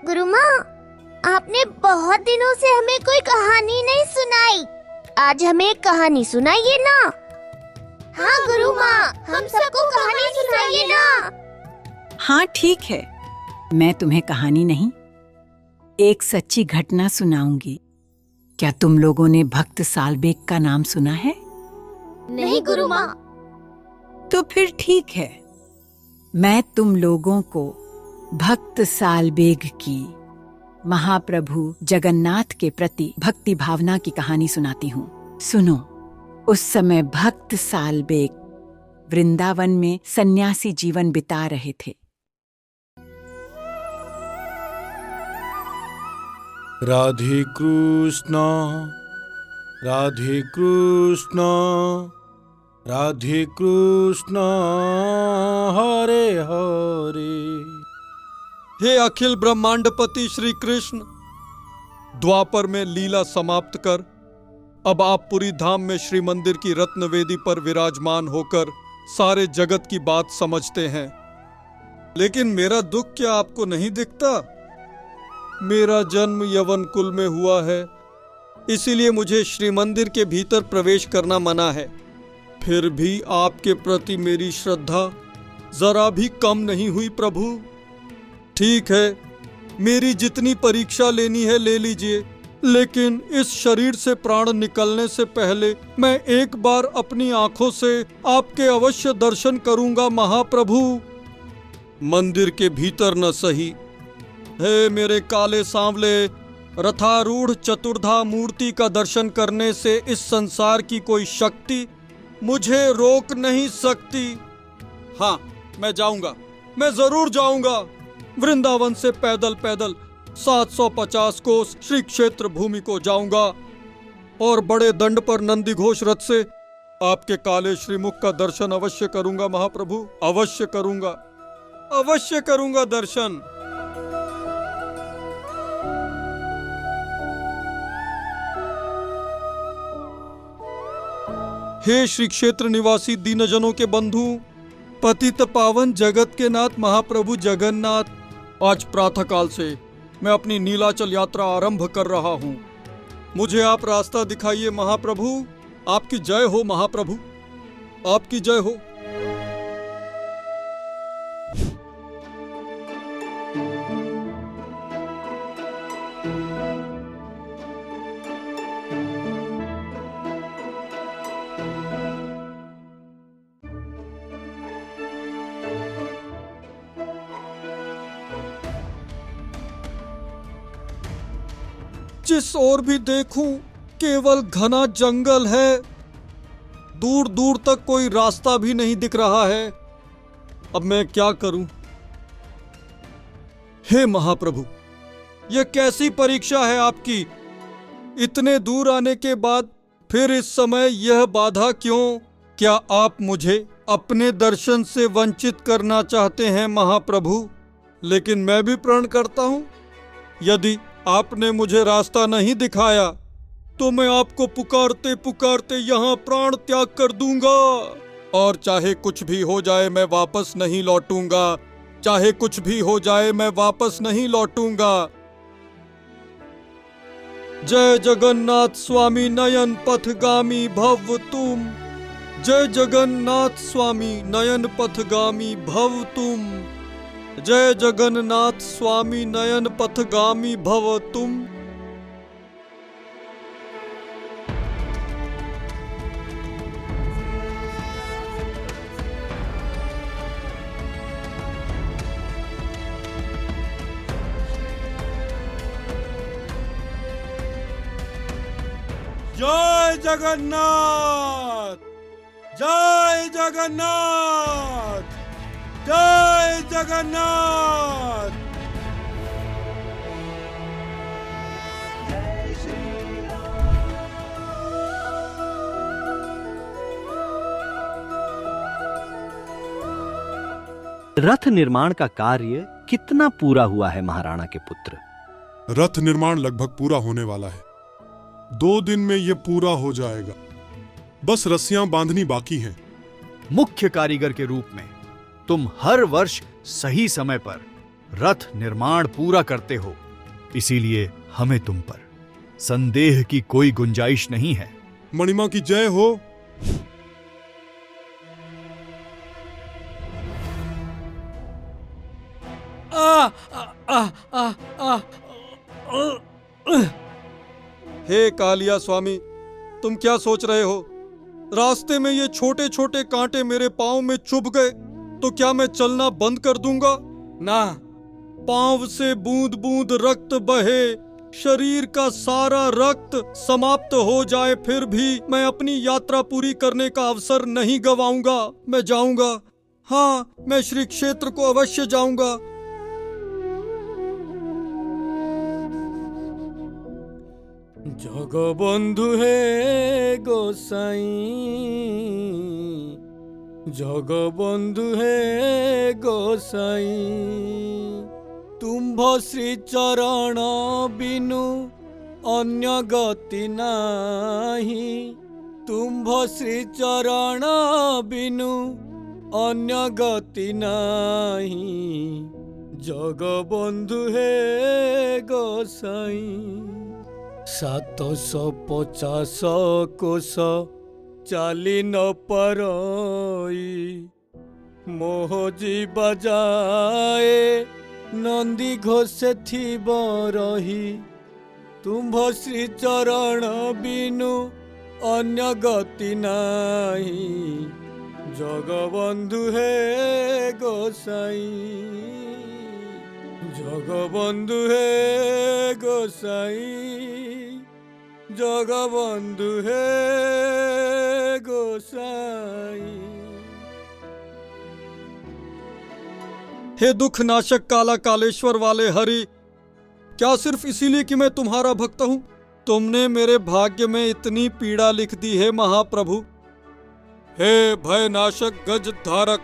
गुरु माँ, आपने बहुत दिनों से हमें कोई कहानी नहीं सुनाई। आज हमें एक कहानी सुनाइए ना। हाँ गुरु माँ, हम सबको कहानी सुनाइए ना। हाँ ठीक है, मैं तुम्हें कहानी नहीं, एक सच्ची घटना सुनाऊंगी। क्या तुम लोगों ने भक्त सालबेग का नाम सुना है? नहीं गुरु माँ। तो फिर ठीक है, मैं तुम लोगों को भक्त सालबेग की महाप्रभु जगन्नाथ के प्रति भक्ति भावना की कहानी सुनाती हूँ। सुनो। उस समय भक्त सालबेग वृंदावन में सन्यासी जीवन बिता रहे थे। राधे कृष्ण राधे कृष्ण राधे कृष्ण हरे हरे। हे अखिल ब्रह्मांडपति श्री कृष्ण, द्वापर में लीला समाप्त कर अब आप पुरी धाम में श्री मंदिर की रत्न वेदी पर विराजमान होकर सारे जगत की बात समझते हैं। लेकिन मेरा दुख क्या आपको नहीं दिखता? मेरा जन्म यवन कुल में हुआ है, इसीलिए मुझे श्री मंदिर के भीतर प्रवेश करना मना है। फिर भी आपके प्रति मेरी श्रद्धा जरा भी कम नहीं हुई प्रभु। ठीक है, मेरी जितनी परीक्षा लेनी है ले लीजिए, लेकिन इस शरीर से प्राण निकलने से पहले मैं एक बार अपनी आंखों से आपके अवश्य दर्शन करूंगा महाप्रभु। मंदिर के भीतर न सही, हे मेरे काले सांवले रथारूढ़ चतुर्धा मूर्ति का दर्शन करने से इस संसार की कोई शक्ति मुझे रोक नहीं सकती। हाँ, मैं जाऊंगा, मैं जरूर जाऊंगा। वृंदावन से पैदल पैदल 750 कोस श्री क्षेत्र भूमि को जाऊंगा और बड़े दंड पर नंदी घोष रथ से आपके काले श्रीमुख का दर्शन अवश्य करूंगा महाप्रभु। अवश्य करूंगा, अवश्य करूंगा दर्शन। हे श्री क्षेत्र निवासी दीनजनों के बंधु, पतित पावन जगत के नाथ महाप्रभु जगन्नाथ, आज प्रातःकाल से मैं अपनी नीलाचल यात्रा आरंभ कर रहा हूँ। मुझे आप रास्ता दिखाइए महाप्रभु। आपकी जय हो महाप्रभु, आपकी जय हो। जिस ओर भी देखूं केवल घना जंगल है, दूर दूर तक कोई रास्ता भी नहीं दिख रहा है। अब मैं क्या करूं? हे महाप्रभु, यह कैसी परीक्षा है आपकी? इतने दूर आने के बाद फिर इस समय यह बाधा क्यों? क्या आप मुझे अपने दर्शन से वंचित करना चाहते हैं महाप्रभु? लेकिन मैं भी प्रण करता हूं, यदि आपने मुझे रास्ता नहीं दिखाया तो मैं आपको पुकारते पुकारते यहाँ प्राण त्याग कर दूंगा, और चाहे कुछ भी हो जाए मैं वापस नहीं लौटूंगा। चाहे कुछ भी हो जाए मैं वापस नहीं लौटूंगा। जय जगन्नाथ स्वामी नयन पथगामी भव तुम। जय जगन्नाथ स्वामी नयन पथगामी भव तुम। जय जगन्नाथ स्वामी नयन पथगामी भव तुम। जय जगन्नाथ, जय जगन्नाथ, जय जगन्नाथ। रथ निर्माण का कार्य कितना पूरा हुआ है महाराणा के पुत्र? रथ निर्माण लगभग पूरा होने वाला है। 2 दिन में यह पूरा हो जाएगा। बस रस्सियां बांधनी बाकी हैं। मुख्य कारीगर के रूप में तुम हर वर्ष सही समय पर रथ निर्माण पूरा करते हो, इसीलिए हमें तुम पर संदेह की कोई गुंजाइश नहीं है। मणिमा की जय हो। हे कालिया स्वामी, तुम क्या सोच रहे हो? रास्ते में ये छोटे छोटे कांटे मेरे पांव में चुभ गए तो क्या मैं चलना बंद कर दूंगा? ना, पांव से बूंद बूंद रक्त बहे, शरीर का सारा रक्त समाप्त हो जाए, फिर भी मैं अपनी यात्रा पूरी करने का अवसर नहीं गवाऊंगा। मैं जाऊंगा, हाँ, मैं श्री क्षेत्र को अवश्य जाऊंगा। जगबंधु हे गोसाई, जगबंधु हे गोसाई, तुम्भ श्री चरण बिनु अन्य गति नाही, तुम्भ श्री चरण बिनु अन्य गति नाही, जगबंधु हे गोसाई। 750 कोश चाली न पारई, मोह जीवा जाए नंदी घोषे थिब रही, तुम्भ श्री चरण बिनु अन्य गति नाही, जगबंधु हे गोसाई, जगबंधु हे गोसाई, जगबंधु हे गोसाई। हे दुख नाशक काला कालेश्वर वाले हरि, क्या सिर्फ इसीलिए कि मैं तुम्हारा भक्त हूं तुमने मेरे भाग्य में इतनी पीड़ा लिख दी है महाप्रभु? हे भय नाशक गज धारक,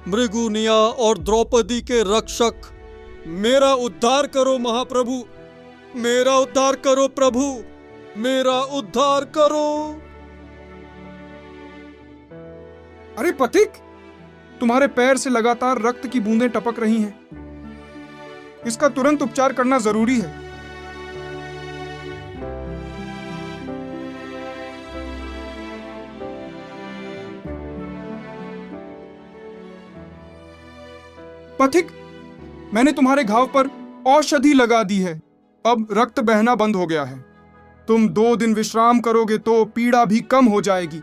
मृगुनिया और द्रौपदी के रक्षक, मेरा उद्धार करो महाप्रभु, मेरा उद्धार करो प्रभु, मेरा उद्धार करो। अरे पथिक, तुम्हारे पैर से लगातार रक्त की बूंदें टपक रही हैं। इसका तुरंत उपचार करना जरूरी है। पथिक, मैंने तुम्हारे घाव पर औषधि लगा दी है, अब रक्त बहना बंद हो गया है। तुम 2 दिन विश्राम करोगे तो पीड़ा भी कम हो जाएगी।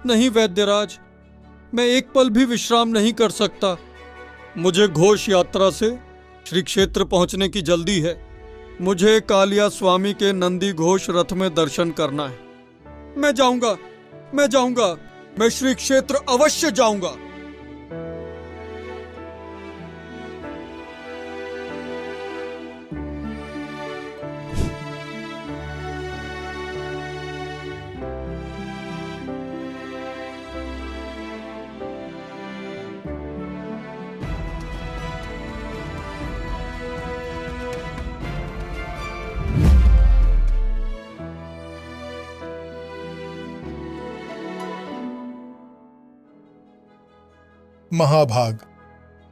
नहीं वैद्यराज, मैं एक पल भी विश्राम नहीं कर सकता। मुझे घोष यात्रा से श्री क्षेत्र पहुंचने की जल्दी है। मुझे कालिया स्वामी के नंदी घोष रथ में दर्शन करना है। मैं जाऊंगा, मैं जाऊंगा, मैं श्री क्षेत्र अवश्य जाऊंगा। महाभाग,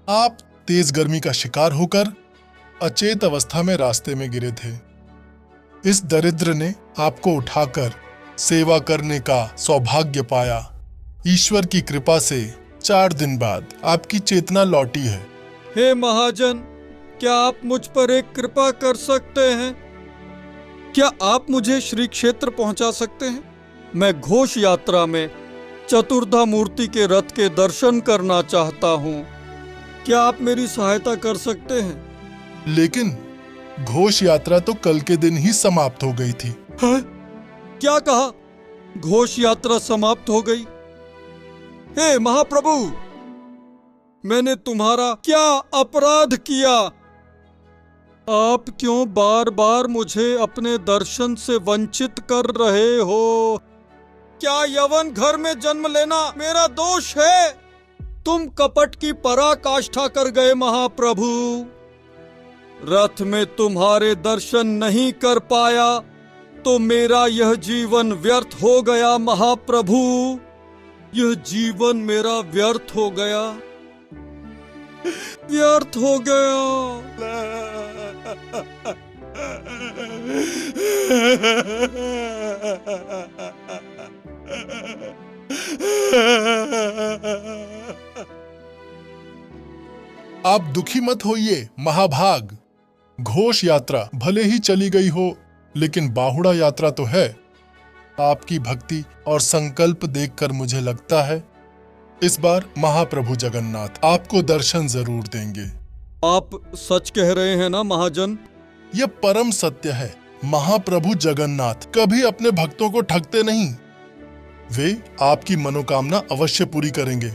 आप तेज गर्मी का शिकार होकर अचेत अवस्था में रास्ते में गिरे थे। इस दरिद्र ने आपको उठाकर सेवा करने का सौभाग्य पाया। ईश्वर की कृपा से 4 दिन बाद आपकी चेतना लौटी है। हे महाजन, क्या आप मुझ पर एक कृपा कर सकते हैं? क्या आप मुझे श्री क्षेत्र पहुंचा सकते हैं? मैं घोष यात्रा में चतुर्धा मूर्ति के रथ के दर्शन करना चाहता हूँ। क्या आप मेरी सहायता कर सकते हैं? लेकिन घोष यात्रा तो कल के दिन ही समाप्त हो गई थी। है? क्या कहा? घोष यात्रा समाप्त हो गई? हे महाप्रभु, मैंने तुम्हारा क्या अपराध किया? आप क्यों बार बार मुझे अपने दर्शन से वंचित कर रहे हो? क्या यवन घर में जन्म लेना मेरा दोष है? तुम कपट की पराकाष्ठा कर गए महाप्रभु। रथ में तुम्हारे दर्शन नहीं कर पाया तो मेरा यह जीवन व्यर्थ हो गया महाप्रभु। यह जीवन मेरा व्यर्थ हो गया। व्यर्थ हो गया। आप दुखी मत होइए महाभाग। घोष यात्रा भले ही चली गई हो, लेकिन बाहुड़ा यात्रा तो है। आपकी भक्ति और संकल्प देखकर मुझे लगता है इस बार महाप्रभु जगन्नाथ आपको दर्शन जरूर देंगे। आप सच कह रहे हैं ना महाजन? यह परम सत्य है। महाप्रभु जगन्नाथ कभी अपने भक्तों को ठगते नहीं। वे आपकी मनोकामना अवश्य पूरी करेंगे।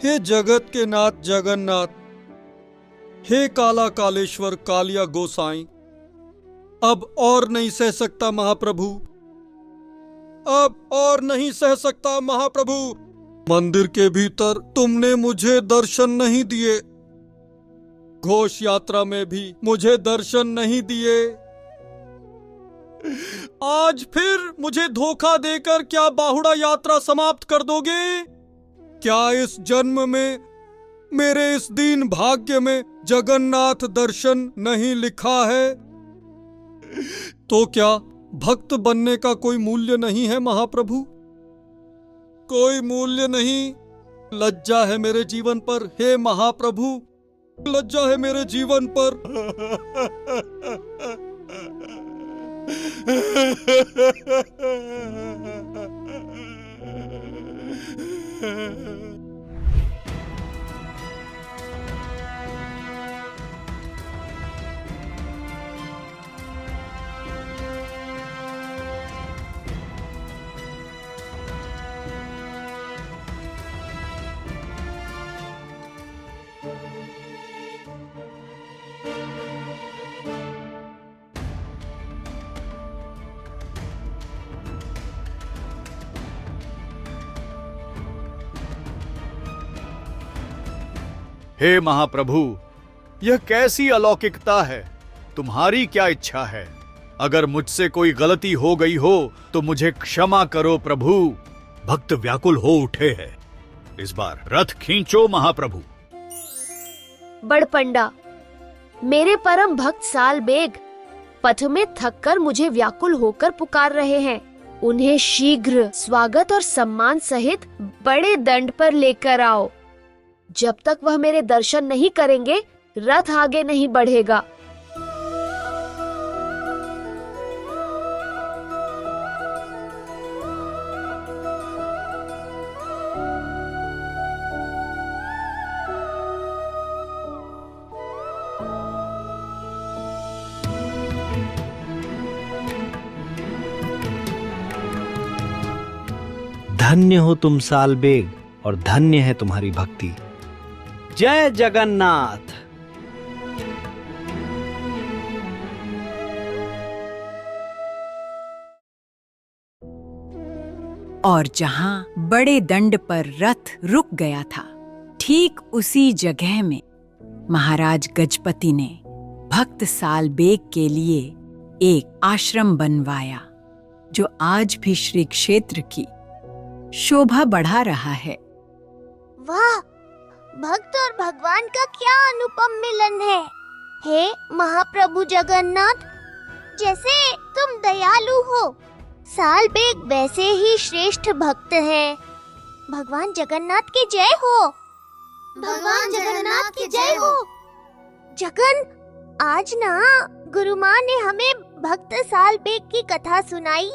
हे जगत के नाथ जगन्नाथ, हे काला कालेश्वर कालिया गोसाई, अब और नहीं सह सकता महाप्रभु, अब और नहीं सह सकता महाप्रभु। मंदिर के भीतर तुमने मुझे दर्शन नहीं दिए, घोष यात्रा में भी मुझे दर्शन नहीं दिए। आज फिर मुझे धोखा देकर क्या बाहुड़ा यात्रा समाप्त कर दोगे? क्या इस जन्म में मेरे इस दीन भाग्य में जगन्नाथ दर्शन नहीं लिखा है? तो क्या भक्त बनने का कोई मूल्य नहीं है महाप्रभु? कोई मूल्य नहीं? लज्जा है मेरे जीवन पर हे महाप्रभु, लज्जा है मेरे जीवन पर। हे महाप्रभु, यह कैसी अलौकिकता है? तुम्हारी क्या इच्छा है? अगर मुझसे कोई गलती हो गई हो तो मुझे क्षमा करो प्रभु। भक्त व्याकुल हो उठे हैं। इस बार रथ खींचो महाप्रभु। बड़पंडा, मेरे परम भक्त साल बेग पथ में थककर मुझे व्याकुल होकर पुकार रहे हैं। उन्हें शीघ्र स्वागत और सम्मान सहित बड़े दंड पर लेकर आओ। जब तक वह मेरे दर्शन नहीं करेंगे, रथ आगे नहीं बढ़ेगा। धन्य हो तुम सालबेग और धन्य है तुम्हारी भक्ति। जय जगन्नाथ। और जहां बड़े दंड पर रथ रुक गया था, ठीक उसी जगह में महाराज गजपति ने भक्त सालबेग के लिए एक आश्रम बनवाया, जो आज भी श्री क्षेत्र की शोभा बढ़ा रहा है। वाह, भक्त और भगवान का क्या अनुपम मिलन है। हे महाप्रभु जगन्नाथ, जैसे तुम दयालु हो, सालबेग वैसे ही श्रेष्ठ भक्त है। भगवान जगन्नाथ की जय हो। भगवान जगन्नाथ की जय हो। जगन, आज ना गुरु माँ ने हमें भक्त सालबेग की कथा सुनाई।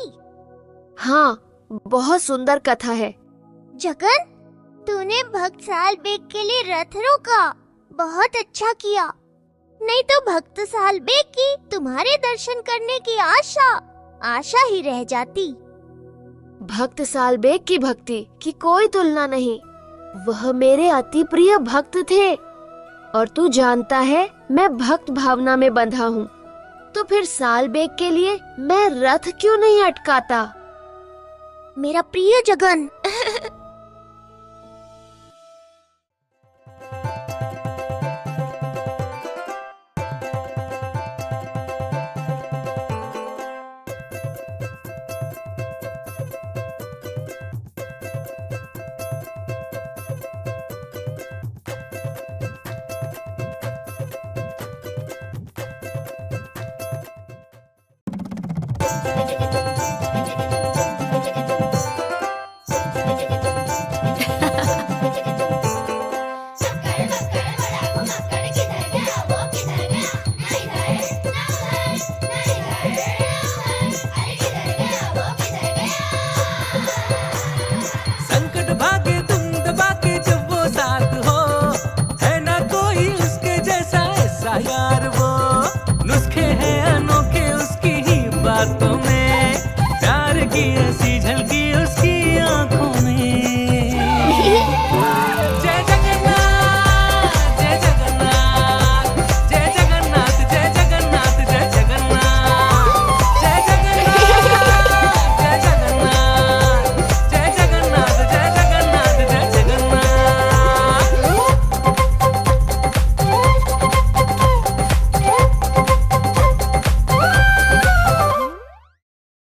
हाँ, बहुत सुंदर कथा है। जगन, तूने भक्त सालबेग के लिए रथ रोका, बहुत अच्छा किया। नहीं तो भक्त सालबेग की तुम्हारे दर्शन करने की आशा ही रह जाती। भक्त सालबेग की भक्ति की कोई तुलना नहीं। वह मेरे अति प्रिय भक्त थे, और तू जानता है मैं भक्त भावना में बंधा हूँ। तो फिर सालबेग के लिए मैं रथ क्यों नहीं अटकाता? मेरा प्रिय जगन, संकट भागे तुम दबा के जब वो साथ हो, है ना कोई उसके जैसा ऐसा यार वो। नुस्खे हैं अनोखे उसकी ही बातों में,